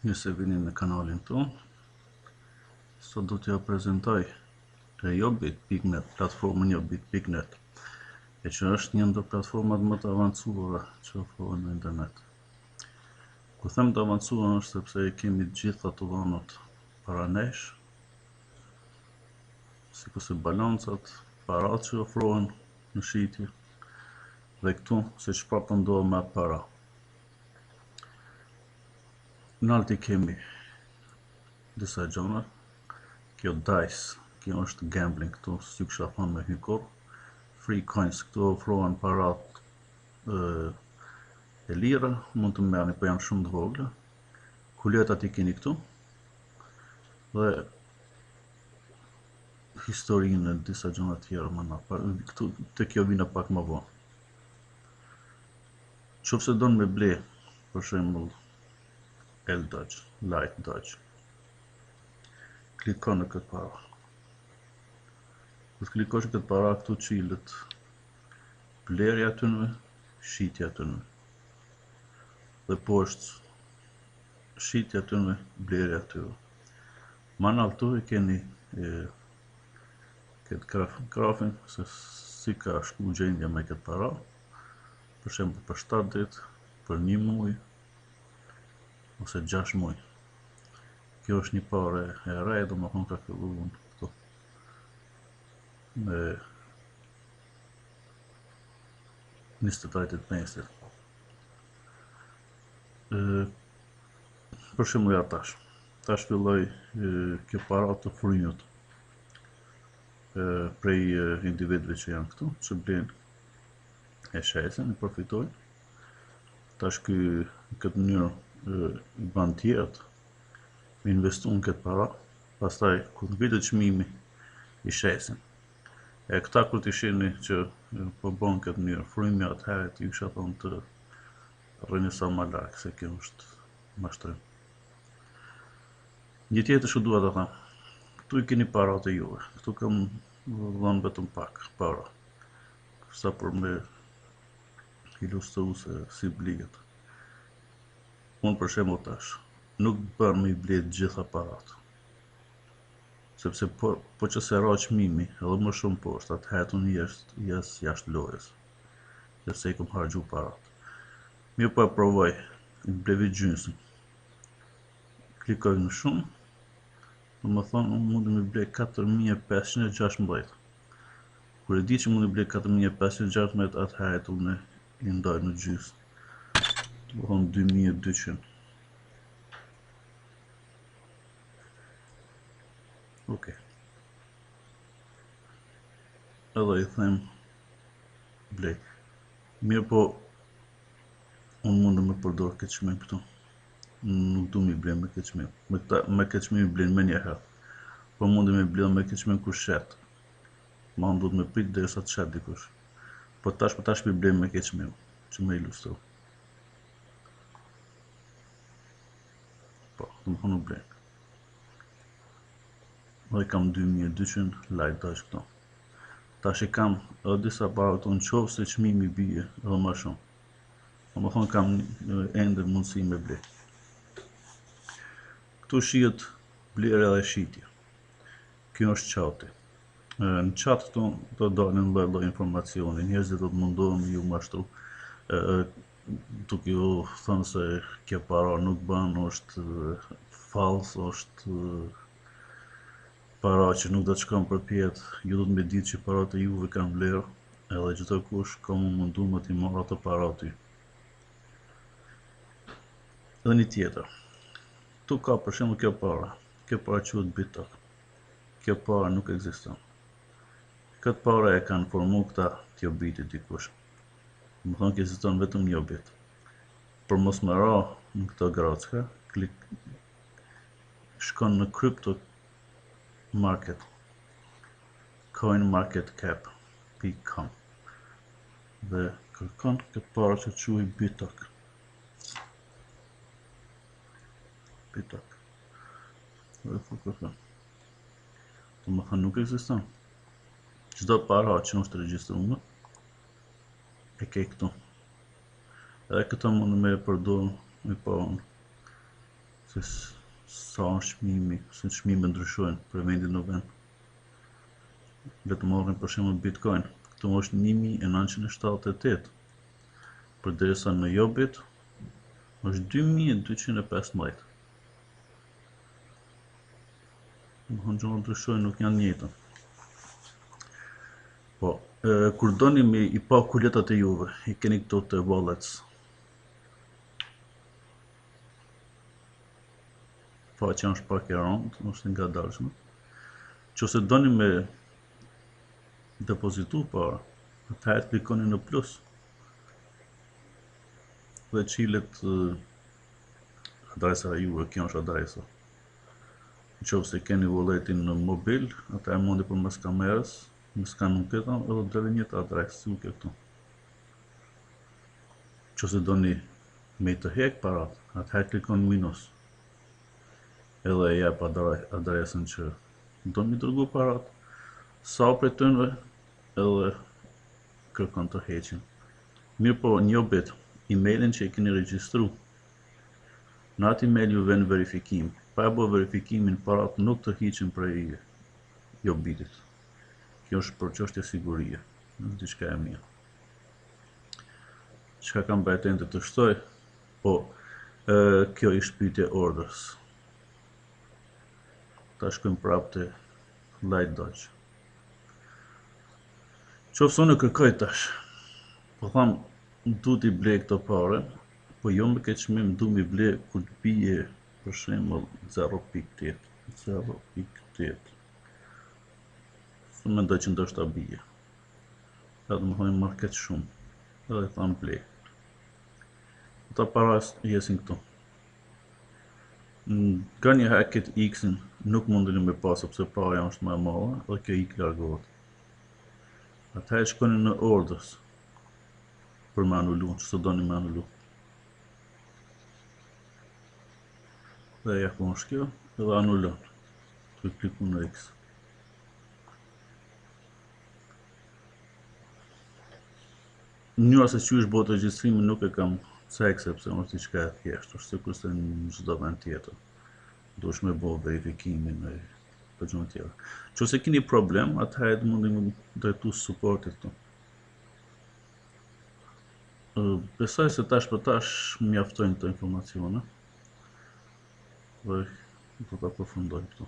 Mirë se vini në kanalin tonë. Sot do t'ja prezentoj Jobit.net, platformën Jobit.net, e që është një ndër platformat më të avancuara që ofrohen në internet. Kur them të avancuar është sepse kemi të gjitha të dhënat para nesh, sikurse balancat, parat që ofrohen në shitje, dhe këtu se çfarë po ndodh me para. Në alti kemi disa gjona, kjo dice, kjo është gambling, këtu si kisha thënë me hykur. Free coins, këtu ofrohen parat e lira, mund të merrni, po janë shumë të vogla. Kuletat i keni këtu, dhe historinë e disa gjona tjera më na këtu te kjo vina pak më vonë. Qofse don me ble, për shembull L-Dodge, Light Dodge, klikon në këtë para. Kur të klikosh në këtë para, këtu qilet blerja atyre, shitja atyre. Dhe poshtë shitja atyre, blerja atyre. Ma në altu e keni këtë grafin se si ka shku gjendja me këtë para. Për shembull për 7 ditë, për 1 muaj, ose 6 muaj. Kjo është një parë e re, domethënë ka filluar këtu me 28 mesit. Për shembull ja tash filloi kjo para të frynjut prej individëve që janë këtu, që blenë e shesin, e përfitojnë. Tash këtë mënyrë i ban tjerët me investu në këtë para, pastaj kur vitet çmimi i shesin. E këta kur t'i shihni që po bën këtë mënyrë frymi, atëherë ju kisha thonë të rrini sa më larg, se kjo është mashtrim. Një tjetër që dua ta them, këtu i keni parat e juve. Këtu kam dhënë vetëm pak para, sa për me ilustru se si blihet. Unë për shembull tash nuk bën me i ble të gjitha parat, sepse po që se ra çmimi edhe më shumë poshtë, atëherë unë jes jashtë lojës, sepse i kam harxhu parat. Mirë, po e provoj, i blevi gjysmë, klikoj në shumë, domethënë unë mundi me ble 4516. Kur e di që mundi ble 4516, atëherë unë i ndaj në gjysmë, domethënë 2200. Ok. Edhe i them blej. Mirë, po unë mundë me përdor këtë çmim këtu. Nuk du mi ble me këtë çmim. Me këtë çmim blen me njëherë. Po mundë me ble me këtë çmim kur shet. Ma unë du të me prit derisa të shet dikush. Po tash mi ble me këtë çmim, që me ilustru. Po, domethënë nuk blen. Dhe kam 2200 Light Dodge këto. Tash i kam edhe disa para këtu, në qovë se çmimi bie edhe më shumë. Domethënë kam ende mundësi me ble. Këtu shihet blerja dhe shitja. Kjo është qati. Në qat këtu do dalin lloj informacioni, njerëzit do të mundohen ju mashtru, duke ju thënë se kjo para nuk bën, është falls, është para që nuk do të shkon përpjet. Ju do të me ditë që parat e juve kanë vlerë, edhe çdo kush ka mundu me t'i marrë ato para aty. Dhe një tjetër, tu ka për shembull kjo para quhet Bitok. Kjo para nuk ekziston. Këtë para e kanë formu këta t'Jobitit dikush. Domethënë që ekziston vetëm Jobit. Për mos më ra në këto gracka, shkon në crypto market, coinmarketcap.com, dhe kërkon këtë para që quhet Bitok. Dhe kërkon. Domethënë nuk ekziston. Çdo para që është regjistruar e ke këtu. Edhe këto mund me përdor me pa se sa është çmimi, se çmimet ndryshojnë për vendin në vend. Le të marrim për shembull Bitcoin. Këtu është 1978, përderisa në Jobit është 2215. Domethënë gjërat ndryshojnë, nuk janë njëjta. Po, kur doni me i pa kuletat e juve, i keni këto të wallets. Faqja është pak e rëndë, është ngadalshme. Nëse doni me depozitu para, atëherë klikoni në plus dhe qilet adresa juve, kjo është adresa. Nëse keni walletin në mobil, atëherë mundi përmes kamerës, me skanun këta, edhe deri një adresë, si u ke këtu. Nëse doni me të hek parat, atëherë klikon minus. Edhe e jep adresën që do mi dërgu parat, sa prej tyre edhe kërkon të heqin. Mirë po, një bit, emailin që i keni regjistru, në atë email ju vjen verifikim. Pa e bërë verifikimin, parat nuk të hiqen prej Jobitit. Kjo është për çështje sigurie, është diçka e mirë. Çka kam bëjtën të shtoj? Po, kjo ishte pyetje orders. Ta shkojmë prapë te Light Dodge. Qoftë unë kërkoj tash, po tham, du t'i blej këto pare, po jo me këtë çmim, du mi blej kur të bije për shembull 0.8. 0.8. Së mendoj që ndoshta bije. Edhe më thonë market shumë. Edhe tham blej. Ata para jesin këtu. Ka një herë këtë X-in nuk mundeni me pas sepse para është më e madhe dhe kjo X largohet. Atëherë shkoni në orders për me anulu, ç'se doni me anulu. Dhe ja ku është kjo, edhe anulon. Tu kliku në X. Mënyra se çu është bëhet regjistrimi nuk e kam cek sepse është diçka e thjeshtë, është sikurse në çdo vend tjetër. Duhesh me bëu verifikimin e për gjëra tjera. Nëse keni problem, atëherë mundi më drejtu supportit këtu. Besoj se tash për tash mjaftojnë këto informacione. Dhe do ta përfundoj këtu.